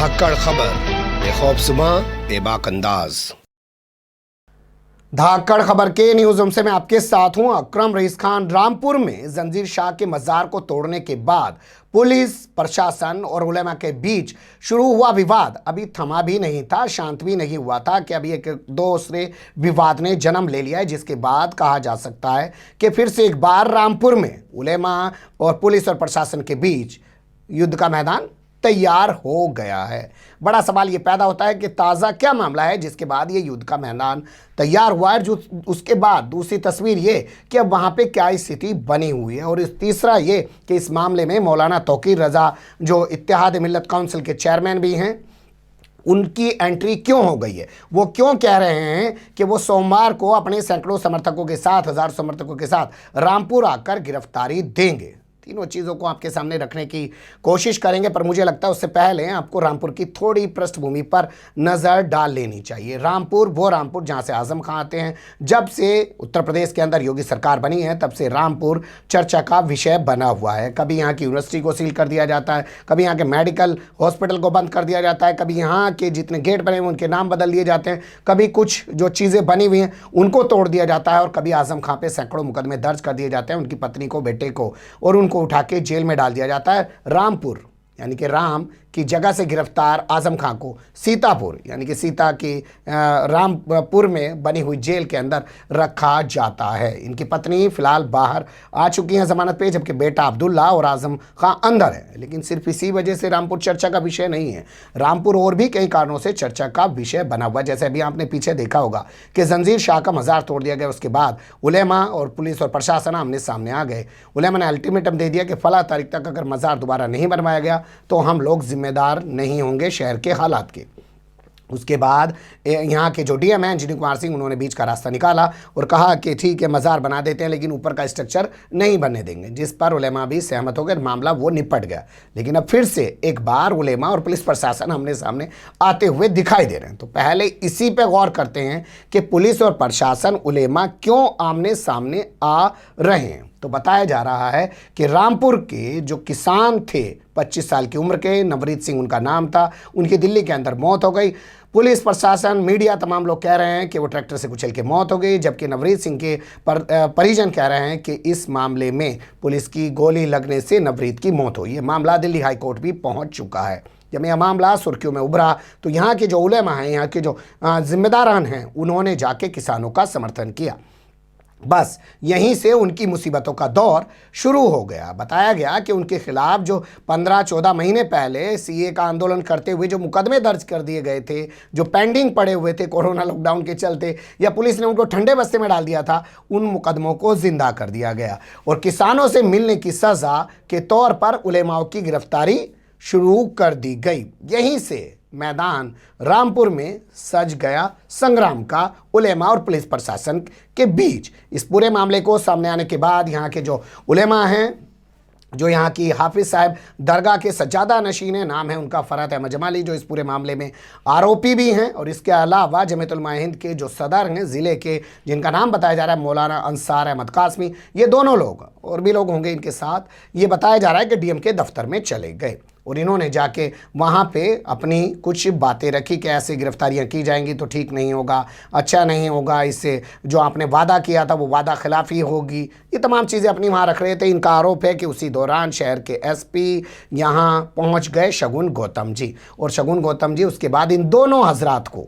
धाकड़ खबर, बेखौफसुमा बेबाक अंदाज। धाकड़ खबर के न्यूज रूम से मैं आपके साथ हूं अकरम रईस खान। रामपुर में जंजीर शाह के मजार को तोड़ने के बाद पुलिस प्रशासन और उलेमा के बीच शुरू हुआ विवाद अभी थमा भी नहीं था, शांत भी नहीं हुआ था कि अभी एक दूसरे विवाद ने जन्म ले लिया है, जिसके बाद कहा जा सकता है कि फिर से एक बार रामपुर में उलेमा और पुलिस और प्रशासन के बीच युद्ध का मैदान तैयार हो गया है। बड़ा सवाल ये पैदा होता है कि ताज़ा क्या मामला है जिसके बाद ये युद्ध का मैदान तैयार हुआ है। जो उसके बाद दूसरी तस्वीर ये कि अब वहाँ पे क्या स्थिति बनी हुई है, और इस तीसरा ये कि इस मामले में मौलाना तौकीर रज़ा जो इत्तेहाद मिल्लत काउंसिल के चेयरमैन भी हैं, उनकी एंट्री क्यों हो गई है। वो क्यों कह रहे हैं कि वो सोमवार को अपने सैकड़ों समर्थकों के साथ, हज़ार समर्थकों के साथ रामपुर आकर गिरफ्तारी देंगे। तीनों चीज़ों को आपके सामने रखने की कोशिश करेंगे, पर मुझे लगता है उससे पहले आपको रामपुर की थोड़ी पृष्ठभूमि पर नज़र डाल लेनी चाहिए। रामपुर वो रामपुर जहाँ से आज़म खां आते हैं। जब से उत्तर प्रदेश के अंदर योगी सरकार बनी है तब से रामपुर चर्चा का विषय बना हुआ है। कभी यहाँ की यूनिवर्सिटी को सील कर दिया जाता है, कभी यहाँ के मेडिकल हॉस्पिटल को बंद कर दिया जाता है, कभी यहाँ के जितने गेट बने हुए उनके नाम बदल दिए जाते हैं, कभी कुछ जो चीज़ें बनी हुई हैं उनको तोड़ दिया जाता है, और कभी आज़म खां पे सैकड़ों मुकदमे दर्ज कर दिए जाते हैं, उनकी पत्नी को, बेटे को, और उनको उठा के जेल में डाल दिया जाता है। रामपुर यानी कि राम की जगह से गिरफ्तार आज़म खां को सीतापुर यानी कि सीता की रामपुर में बनी हुई जेल के अंदर रखा जाता है। इनकी पत्नी फिलहाल बाहर आ चुकी हैं जमानत पे, जबकि बेटा अब्दुल्ला और आज़म खां अंदर है। लेकिन सिर्फ इसी वजह से रामपुर चर्चा का विषय नहीं है। रामपुर और भी कई कारणों से चर्चा का विषय बना हुआ है। जैसे अभी आपने पीछे देखा होगा कि जंजीर शाह का मज़ार तोड़ दिया गया, उसके बाद उलेमा और पुलिस और प्रशासन आमने सामने आ गए। उलेमा ने अल्टीमेटम दे दिया कि फला तारीख तक अगर मज़ार दोबारा नहीं बनवाया गया तो हम लोग जिम्मेदार नहीं होंगे शहर के हालात के। उसके बाद यहाँ के जो डीएम हैं इंजीनियर कुमार सिंह, उन्होंने बीच का रास्ता निकाला और कहा कि ठीक है मज़ार बना देते हैं लेकिन ऊपर का स्ट्रक्चर नहीं बनने देंगे, जिस पर उलेमा भी सहमत हो गए, मामला वो निपट गया। लेकिन अब फिर से एक बार उलेमा और पुलिस प्रशासन आमने सामने आते हुए दिखाई दे रहे हैं। तो पहले इसी पे गौर करते हैं कि पुलिस और प्रशासन उलेमा क्यों आमने सामने आ रहे हैं। तो बताया जा रहा है कि रामपुर के जो किसान थे 25 साल की उम्र के, नवरीत सिंह उनका नाम था, उनकी दिल्ली के अंदर मौत हो गई। पुलिस प्रशासन, मीडिया, तमाम लोग कह रहे हैं कि वो ट्रैक्टर से कुचल के मौत हो गई, जबकि नवरीत सिंह के परिजन कह रहे हैं कि इस मामले में पुलिस की गोली लगने से नवरीत की मौत हुई है। मामला दिल्ली हाई कोर्ट भी पहुंच चुका है। जब यह मामला सुर्खियों में उभरा तो यहाँ के जो उलेमा हैं, यहाँ के जो जिम्मेदारान हैं, उन्होंने जाके किसानों का समर्थन किया। बस यहीं से उनकी मुसीबतों का दौर शुरू हो गया। बताया गया कि उनके खिलाफ जो 15-14 महीने पहले सीए का आंदोलन करते हुए जो मुकदमे दर्ज कर दिए गए थे, जो पेंडिंग पड़े हुए थे कोरोना लॉकडाउन के चलते, या पुलिस ने उनको ठंडे बस्ते में डाल दिया था, उन मुकदमों को जिंदा कर दिया गया और किसानों से मिलने की सज़ा के तौर पर उलेमाओं की गिरफ्तारी शुरू कर दी गई। यहीं से मैदान रामपुर में सज गया संग्राम का उलेमा और पुलिस प्रशासन के बीच। इस पूरे मामले को सामने आने के बाद यहाँ के जो उलेमा हैं, जो यहाँ की हाफिज साहब दरगाह के सज्जादा नशीन है, नाम है उनका फरहत अहमद जमाली, जो इस पूरे मामले में आरोपी भी हैं, और इसके अलावा जमीयत उलमा हिंद के जो सदर हैं ज़िले के, जिनका नाम बताया जा रहा है मौलाना अंसार अहमद कासमी, ये दोनों लोग और भी लोग होंगे इनके साथ। ये बताया जा रहा है कि डीएम के दफ्तर में चले गए और इन्होंने जाके वहाँ पे अपनी कुछ बातें रखी कि ऐसे गिरफ्तारियाँ की जाएंगी तो ठीक नहीं होगा, अच्छा नहीं होगा, इससे जो आपने वादा किया था वो वादा खिलाफी होगी। ये तमाम चीज़ें अपनी वहाँ रख रहे थे। इनका आरोप है कि उसी दौरान शहर के एसपी यहाँ पहुँच गए शगुन गौतम जी, और शगुन गौतम जी उसके बाद इन दोनों हजरात को,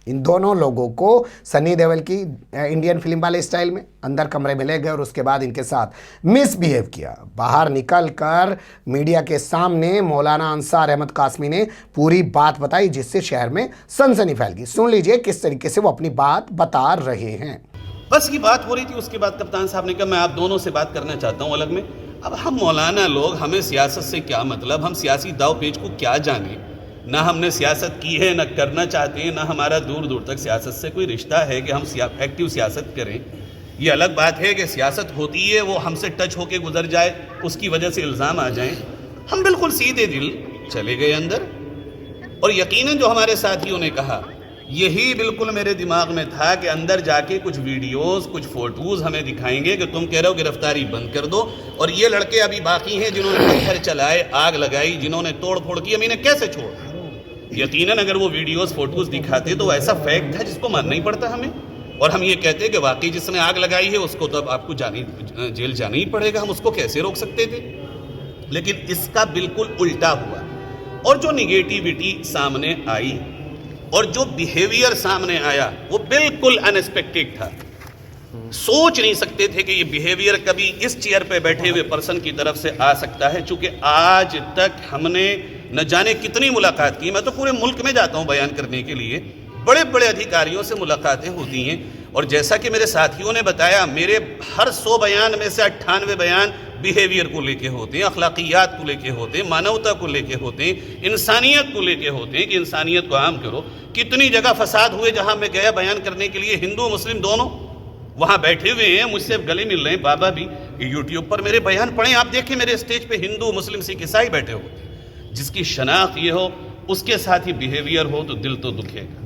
इन दोनों लोगों को सनी देओल की इंडियन फिल्म वाले स्टाइल में अंदर कमरे में ले गए और उसके बाद इनके साथ मिसबिहेव किया। बाहर निकलकर मीडिया के सामने मौलाना अंसार अहमद कासमी ने पूरी बात बताई, जिससे शहर में सनसनी फैल गई। सुन लीजिए किस तरीके से वो अपनी बात बता रहे हैं। बस की बात हो रही थी, उसके बाद कप्तान साहब ने कहा मैं आप दोनों से बात करना चाहता हूँ अलग में। अब हम मौलाना लोग, हमें सियासत से क्या मतलब, हम सियासी दाव पेच को क्या जाने, ना हमने सियासत की है, ना करना चाहते हैं, ना हमारा दूर दूर तक सियासत से कोई रिश्ता है कि हम एक्टिव सियासत करें। ये अलग बात है कि सियासत होती है वो हमसे टच होके गुजर जाए, उसकी वजह से इल्ज़ाम आ जाएं। हम बिल्कुल सीधे दिल चले गए अंदर, और यकीनन जो हमारे साथियों ने कहा यही बिल्कुल मेरे दिमाग में था कि अंदर जाके कुछ वीडियोस, कुछ फोटोज़ हमें दिखाएंगे कि तुम कह रहे हो गिरफ्तारी बंद कर दो, और ये लड़के अभी बाकी हैं जिन्होंने पत्थर चलाए, आग लगाई, जिन्होंने तोड़ फोड़ की, हम इन्हें कैसे छोड़। यकीनन अगर वो वीडियोस फोटोज दिखाते तो ऐसा फैक्ट था जिसको मानना ही पड़ता हमें, और हम ये कहते हैं कि वाकई जिसने आग लगाई है उसको तो अब आपको जेल जाना ही पड़ेगा, हम उसको कैसे रोक सकते थे। लेकिन इसका बिल्कुल उल्टा हुआ, और जो निगेटिविटी सामने आई और जो बिहेवियर सामने आया वो बिल्कुल अनएक्सपेक्टेड था। सोच नहीं सकते थे कि ये बिहेवियर कभी इस चेयर पे बैठे हुए पर्सन की तरफ से आ सकता है, चूंकि आज तक हमने न जाने कितनी मुलाकात की। मैं तो पूरे मुल्क में जाता हूं बयान करने के लिए, बड़े बड़े अधिकारियों से मुलाकातें होती हैं, और जैसा कि मेरे साथियों ने बताया, मेरे हर 100 बयान में से 98 बयान बिहेवियर को लेके होते हैं, अखलाकियात को लेके होते हैं, मानवता को लेके होते हैं, इंसानियत को लेके होते हैं कि इंसानियत को आम करो। कितनी जगह फसाद हुए जहां मैं गया बयान करने के लिए, हिंदू मुस्लिम दोनों वहां बैठे हुए हैं, मुझसे गले मिल रहे हैं बाबा भी। यूट्यूब पर मेरे बयान पढ़ें, आप देखें मेरे स्टेज पे हिंदू मुस्लिम सिख ईसाई बैठे होते हैं। जिसकी शनाख्त ये हो उसके साथ ही बिहेवियर हो तो दिल तो दुखेगा।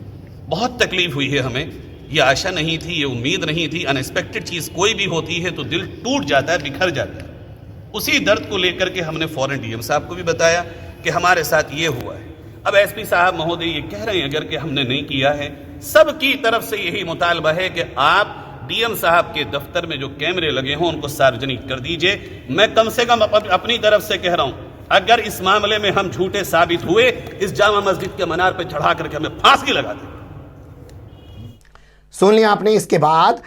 बहुत तकलीफ हुई है हमें, ये आशा नहीं थी, ये उम्मीद नहीं थी। अनएक्सपेक्टेड चीज़ कोई भी होती है तो दिल टूट जाता है, बिखर जाता है। उसी दर्द को लेकर के हमने फौरन डीएम साहब को भी बताया कि हमारे साथ ये हुआ है। अब एसपी साहब महोदय ये कह रहे हैं अगर कि हमने नहीं किया है, सबकी तरफ से यही मुतालबा है कि आप डीएम साहब के दफ्तर में जो कैमरे लगे हों उनको सार्वजनिक कर दीजिए। मैं कम से कम अपनी तरफ से कह रहा हूं, अगर इस मामले में हम झूठे साबित हुए, इस जामा मस्जिद के मीनार पर चढ़ा करके हमें फांसी लगा दें। सुन लिया आपने। इसके बाद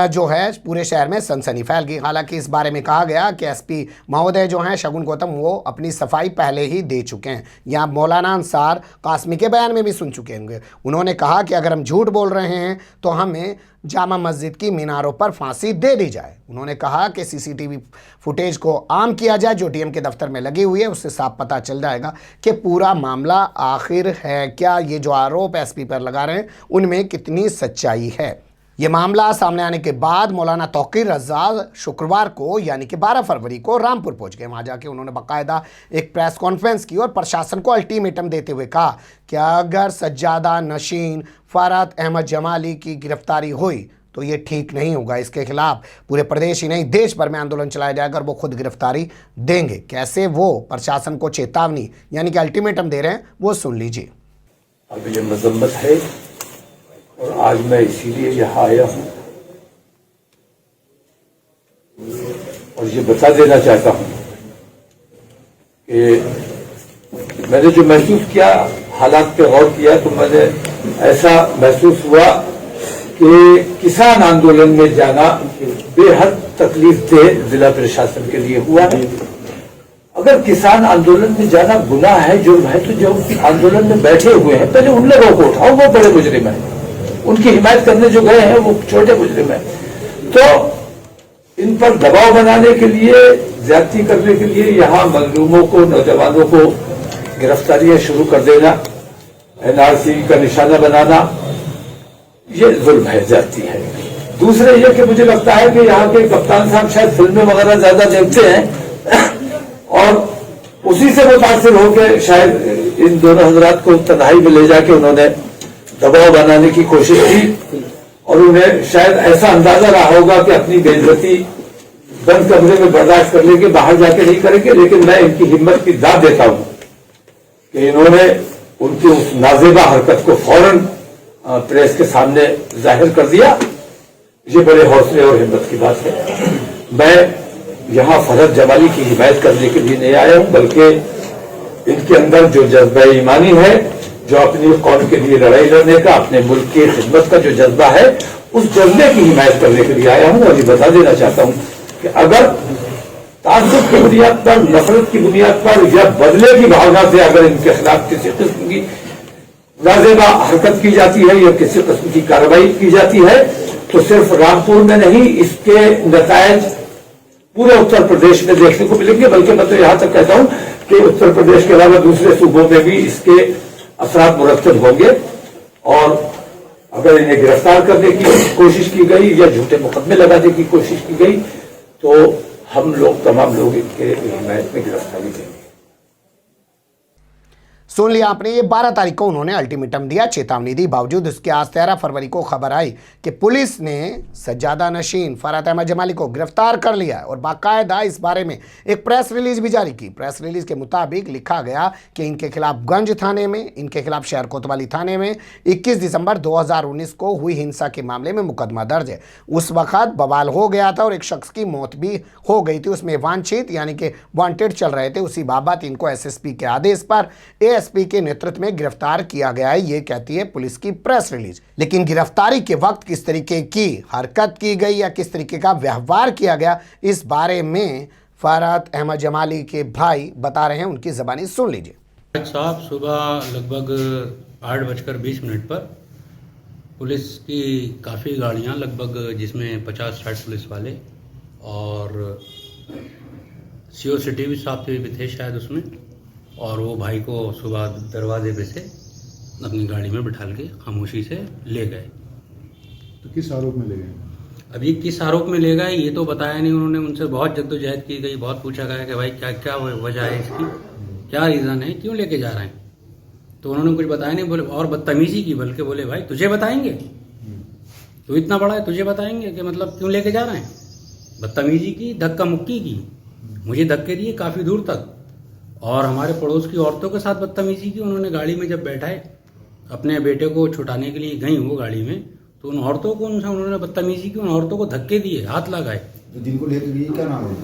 जो है पूरे शहर में सनसनी फैल गई। हालांकि इस बारे में कहा गया कि एसपी महोदय जो हैं शगुन गौतम, वो अपनी सफाई पहले ही दे चुके हैं। यहाँ मौलाना अंसार कासमी के बयान में भी सुन चुके होंगे। उन्होंने कहा कि अगर हम झूठ बोल रहे हैं तो हमें जामा मस्जिद की मीनारों पर फांसी दे दी जाए। उन्होंने कहा कि सीसीटीवी फुटेज को आम किया जाए जो डीएम के दफ्तर में लगी हुई है, उससे साफ पता चल जाएगा कि पूरा मामला आखिर है क्या। ये जो आरोप एसपी पर लगा रहे हैं उनमें कितनी सच्चाई है। ये मामला सामने आने के बाद मौलाना तौकीर रज़ा शुक्रवार को यानी कि 12 फरवरी को रामपुर पहुंच गए। वहां जाके उन्होंने बाकायदा एक प्रेस कॉन्फ्रेंस की और प्रशासन को अल्टीमेटम देते हुए कहा कि अगर सज्जादा नशीन फरहत अहमद जमाली की गिरफ्तारी हुई तो ये ठीक नहीं होगा। इसके खिलाफ पूरे प्रदेश ही नहीं देश भर में आंदोलन चलाया जाएगा और वो खुद गिरफ्तारी देंगे। कैसे वो प्रशासन को चेतावनी यानी कि अल्टीमेटम दे रहे हैं वो सुन लीजिए। अब ये मजम्मत है और आज मैं इसीलिए यहाँ आया हूँ और ये बता देना चाहता हूँ कि मैंने जो महसूस किया, हालात पे गौर किया, तो मैंने ऐसा महसूस हुआ कि किसान आंदोलन में जाना बेहद तकलीफ दे जिला प्रशासन के लिए हुआ है। अगर किसान आंदोलन में जाना गुनाह है, जुर्म है, तो जो आंदोलन में बैठे हुए हैं पहले उन लोगों को उठाओ, वो बड़े मुजरिम हैं। उनकी हिमायत करने जो गए हैं वो छोटे मुजरिम हैं। तो इन पर दबाव बनाने के लिए, ज्यादती करने के लिए यहाँ मजलूमों को, नौजवानों को गिरफ्तारियां शुरू कर देना, एनआरसी का निशाना बनाना, ये जुल्म है, ज्यादती है। दूसरे ये कि मुझे लगता है कि यहाँ के कप्तान साहब शायद फिल्में वगैरह ज्यादा देखते हैं और उसी से मुतासिर होकर शायद इन दोनों हजरात को तन्हाई में ले जाके उन्होंने दबाव बनाने की कोशिश की और उन्हें शायद ऐसा अंदाजा रहा होगा कि अपनी बेइज्जती बंद कमरे में बर्दाश्त कर लेंगे, बाहर जाके नहीं करेंगे। लेकिन मैं इनकी हिम्मत की दाद देता हूं कि इन्होंने उनकी उस नाजेबा हरकत को फौरन प्रेस के सामने जाहिर कर दिया। ये बड़े हौसले और हिम्मत की बात है। मैं यहाँ फरहत जमाली की हिमायत करने के लिए नहीं आया हूं, बल्कि इनके अंदर जो जज्बा ईमानी है, जो अपनी कौम के लिए लड़ाई लड़ने का, अपने मुल्क की खिदमत का जो जज्बा है, उस जज्बे की हिमायत करने के लिए आया हूं। और ये बता देना चाहता हूं कि अगर ताज्जुब की बुनियाद पर, नफरत की बुनियाद पर या बदले की भावना से अगर इनके खिलाफ किसी किस्म की नाजेबा हरकत की जाती है या किसी किस्म की कार्रवाई की जाती है, तो सिर्फ रामपुर में नहीं, इसके नतायज पूरे उत्तर प्रदेश में देखने को मिलेंगे। बल्कि मैं तो यहां तक कहता हूं कि उत्तर प्रदेश के अलावा दूसरे सूबों में भी इसके असरात मुरत्तब होंगे। और अगर इन्हें गिरफ्तार करने की कोशिश की गई या झूठे मुकदमे लगाने की कोशिश की गई तो हम लोग, तमाम लोग इनके हिमायत में गिरफ्तारी देंगे। सुन लिया आपने, ये 12 तारीख को उन्होंने अल्टीमेटम दिया, चेतावनी दी। बावजूद इसके आज 13 फरवरी को खबर आई कि पुलिस ने सज्जादा नशीन फरहत अहमद जमाली को गिरफ्तार कर लिया है और बाकायदा इस बारे में एक प्रेस रिलीज भी जारी की। प्रेस रिलीज के मुताबिक लिखा गया कि इनके खिलाफ गंज थाने में, इनके खिलाफ शहर कोतवाली थाने में 21 दिसंबर 2019 को हुई हिंसा के मामले में मुकदमा दर्ज है। उस वक्त बवाल हो गया था और एक शख्स की मौत भी हो गई थी, उसमें वांछित यानी कि वांटेड चल रहे थे। उसी बाबत इनको एसएसपी के आदेश पर एएसपी के नेतृत्व में गिरफ्तार किया गया है, ये कहती है पुलिस की प्रेस रिलीज। लेकिन गिरफ्तारी के वक्त किस तरीके की हरकत की गई या किस तरीके का व्यवहार किया गया, इस बारे में फरहत अहमद जमाली के भाई बता रहे हैं, उनकी ज़बानी सुन लीजिए। साहब सुबह लगभग 8:20 पर पुलिस की काफ़ी गाड़ियां, लगभग जिसमें 50-60 पुलिस वाले और सीओ सिटी भी साहब भी थे शायद उसमें, और वो भाई को सुबह दरवाजे पे से अपनी गाड़ी में बिठाल के खामोशी से ले गए। तो किस आरोप में ले गए? अभी किस आरोप में ले गए ये तो बताया नहीं उन्होंने। उनसे बहुत जद्दोजहद की गई, बहुत पूछा गया कि भाई क्या क्या वजह है इसकी, क्या रीज़न है, क्यों लेके जा रहे हैं, तो उन्होंने कुछ बताया नहीं। बोले और बदतमीजी की, बल्कि बोले भाई तुझे बताएंगे, तू इतना बड़ा है तुझे बताएंगे कि मतलब क्यों लेके जा रहे हैं। बदतमीजी की, धक्का मुक्की की, मुझे धक्के दिए काफ़ी दूर तक, और हमारे पड़ोस की औरतों के साथ बदतमीजी की। उन्होंने गाड़ी में जब बैठाए अपने बेटे को छुटाने के लिए गई वो गाड़ी में, तो उन औरतों को उन्होंने बदतमीजी की, उन औरतों को धक्के दिए, हाथ लगाए। तो जिनको लेकर गए क्या नाम है?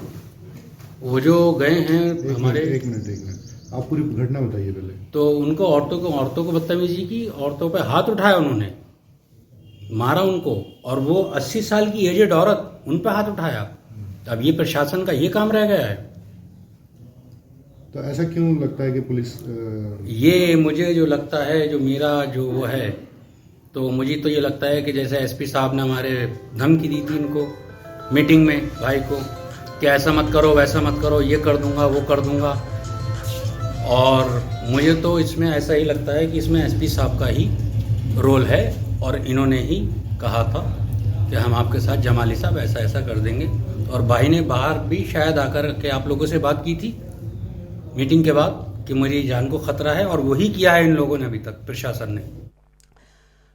वो जो गए हैं हमारे, एक मिनट आप पूरी घटना बताइए पहले। तो उनको औरतों को बदतमीजी की, औरतों पे हाथ उठाया, उन्होंने मारा उनको, और वो 80 साल की एजेड औरत, उन पे हाथ उठाया। अब ये प्रशासन का ये काम रह गया है। तो ऐसा क्यों लगता है कि पुलिस ये मुझे जो लगता है, जो मेरा जो वो है, तो मुझे तो ये लगता है कि जैसे एसपी साहब ने हमारे धमकी दी थी इनको मीटिंग में भाई को कि ऐसा मत करो, वैसा मत करो, ये कर दूंगा, वो कर दूंगा, और मुझे तो इसमें ऐसा ही लगता है कि इसमें एसपी साहब का ही रोल है, और इन्होंने ही कहा था कि हम आपके साथ जमाली साहब ऐसा ऐसा कर देंगे। और भाई ने बाहर भी शायद आकर के आप लोगों से बात की थी मीटिंग के बाद कि मेरी जान को खतरा है, और वही किया है इन लोगों ने अभी तक, प्रशासन ने।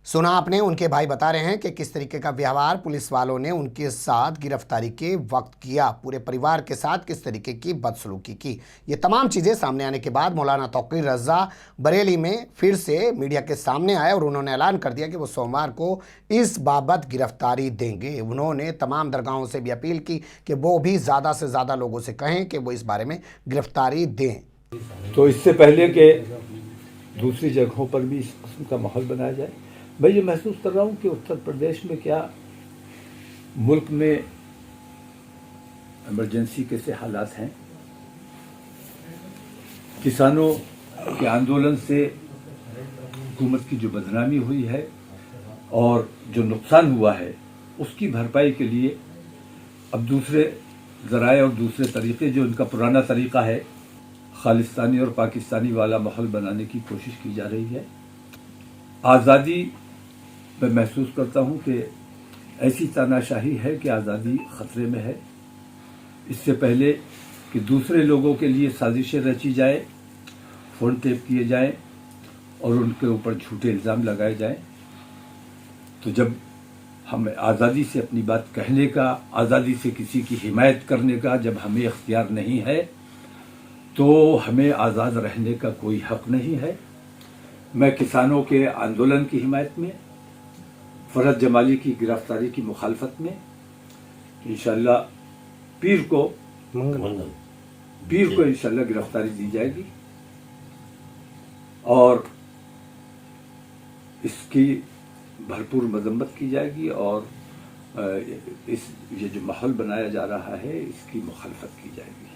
सुना आपने, उनके भाई बता रहे हैं कि किस तरीके का व्यवहार पुलिस वालों ने उनके साथ गिरफ्तारी के वक्त किया, पूरे परिवार के साथ किस तरीके की बदसलूकी की। ये तमाम चीज़ें सामने आने के बाद मौलाना तौकीर रज़ा बरेली में फिर से मीडिया के सामने आए और उन्होंने ऐलान कर दिया कि वो सोमवार को इस बाबत गिरफ्तारी देंगे। उन्होंने तमाम दरगाहों से भी अपील की कि वो भी ज़्यादा से ज़्यादा लोगों से कहें कि वो इस बारे में गिरफ्तारी दें। तो इससे पहले के दूसरी जगहों पर भी इस किस्म का माहौल बनाया जाए। मैं ये महसूस कर रहा हूँ कि उत्तर प्रदेश में क्या मुल्क में इमरजेंसी कैसे हालात हैं। किसानों के आंदोलन से हुकूमत की जो बदनामी हुई है और जो नुकसान हुआ है, उसकी भरपाई के लिए अब दूसरे ज़राए और दूसरे तरीक़े, जो इनका पुराना तरीक़ा है, खालिस्तानी और पाकिस्तानी वाला माहौल बनाने की कोशिश की जा रही है। आज़ादी मैं महसूस करता हूँ कि ऐसी तानाशाही है कि आज़ादी ख़तरे में है। इससे पहले कि दूसरे लोगों के लिए साजिशें रची जाए, फ़ोन टेप किए जाएं और उनके ऊपर झूठे इल्ज़ाम लगाए जाएं, तो जब हमें आज़ादी से अपनी बात कहने का, आज़ादी से किसी की हिमायत करने का जब हमें इख्तियार नहीं है, तो हमें आज़ाद रहने का कोई हक़ नहीं है। मैं किसानों के आंदोलन की हिमायत में, फरहत जमाली की गिरफ्तारी की मुखालफत में, इंशाअल्लाह पीर को इंशाअल्लाह गिरफ्तारी दी जाएगी और इसकी भरपूर मजम्मत की जाएगी, और ये जो माहौल बनाया जा रहा है इसकी मुखालफत की जाएगी।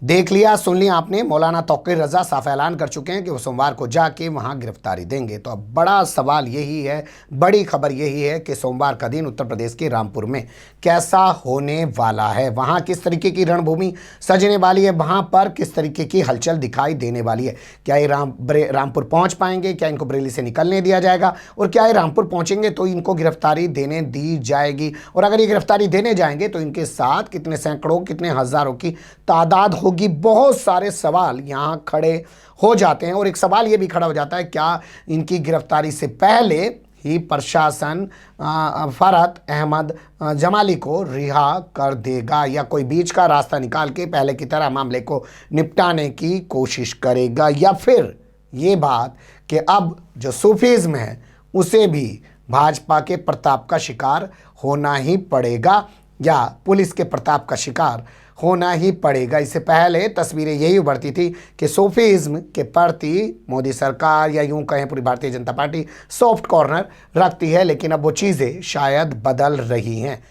देख लिया, सुन लिया आपने, मौलाना तौकीर रज़ा साफ ऐलान कर चुके हैं कि वो सोमवार को जाके वहां गिरफ्तारी देंगे। तो अब बड़ा सवाल यही है, बड़ी खबर यही है कि सोमवार का दिन उत्तर प्रदेश के रामपुर में कैसा होने वाला है, वहां किस तरीके की रणभूमि सजने वाली है, वहां पर किस तरीके की हलचल दिखाई देने वाली है। क्या ये रामपुर पहुंच पाएंगे, क्या इनको बरेली से निकलने दिया जाएगा, और क्या ये रामपुर पहुंचेंगे तो इनको गिरफ्तारी देने दी जाएगी, और अगर ये गिरफ्तारी देने जाएंगे तो इनके साथ कितने सैकड़ों, कितने हज़ारों की तादाद होगी, बहुत सारे सवाल यहाँ खड़े हो जाते हैं। और एक सवाल ये भी खड़ा हो जाता है, क्या इनकी गिरफ्तारी से पहले ही प्रशासन फरहत अहमद जमाली को रिहा कर देगा, या कोई बीच का रास्ता निकाल के पहले की तरह मामले को निपटाने की कोशिश करेगा, या फिर ये बात कि अब जो सूफीज़्म है उसे भी भाजपा के प्रताप का शिकार होना ही पड़ेगा, या पुलिस के प्रताप का शिकार होना ही पड़ेगा। इससे पहले तस्वीरें यही उभरती थी कि सूफीज़्म के प्रति मोदी सरकार, या यूं कहें पूरी Bharatiya Janata party, soft corner रखती है, लेकिन अब वो चीज़ें शायद बदल रही हैं।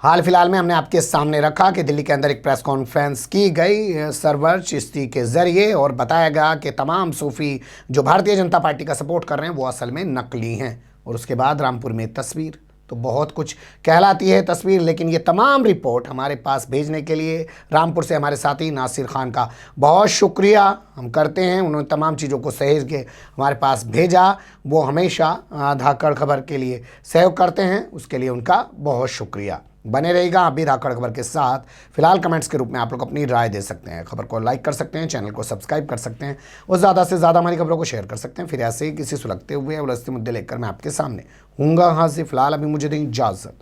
हाल फिलहाल में हमने आपके सामने रखा कि दिल्ली के अंदर एक प्रेस कॉन्फ्रेंस की गई सरवर चिश्ती के ज़रिए, और बताया गया कि तमाम सूफ़ी जो भारतीय जनता पार्टी का सपोर्ट कर रहे हैं वो असल में नकली हैं। और उसके बाद रामपुर में तस्वीर तो बहुत कुछ कहलाती है तस्वीर, लेकिन ये तमाम रिपोर्ट हमारे पास भेजने के लिए रामपुर से हमारे साथी नासिर खान का बहुत शुक्रिया हम करते हैं। उन्होंने तमाम चीज़ों को सहेज के हमारे पास भेजा, वो हमेशा धाकड़ खबर के लिए सहयोग करते हैं, उसके लिए उनका बहुत शुक्रिया। बने रहेगा आप भी धाकड़ खबर के साथ। फिलहाल कमेंट्स के रूप में आप लोग अपनी राय दे सकते हैं, खबर को लाइक कर सकते हैं, चैनल को सब्सक्राइब कर सकते हैं, और ज़्यादा से ज़्यादा हमारी खबरों को शेयर कर सकते हैं। फिर ऐसे ही किसी सुलगते हुए उलझते मुद्दे लेकर मैं आपके सामने हूँगा हाजिर। फिलहाल अभी मुझे दें इजाज़त।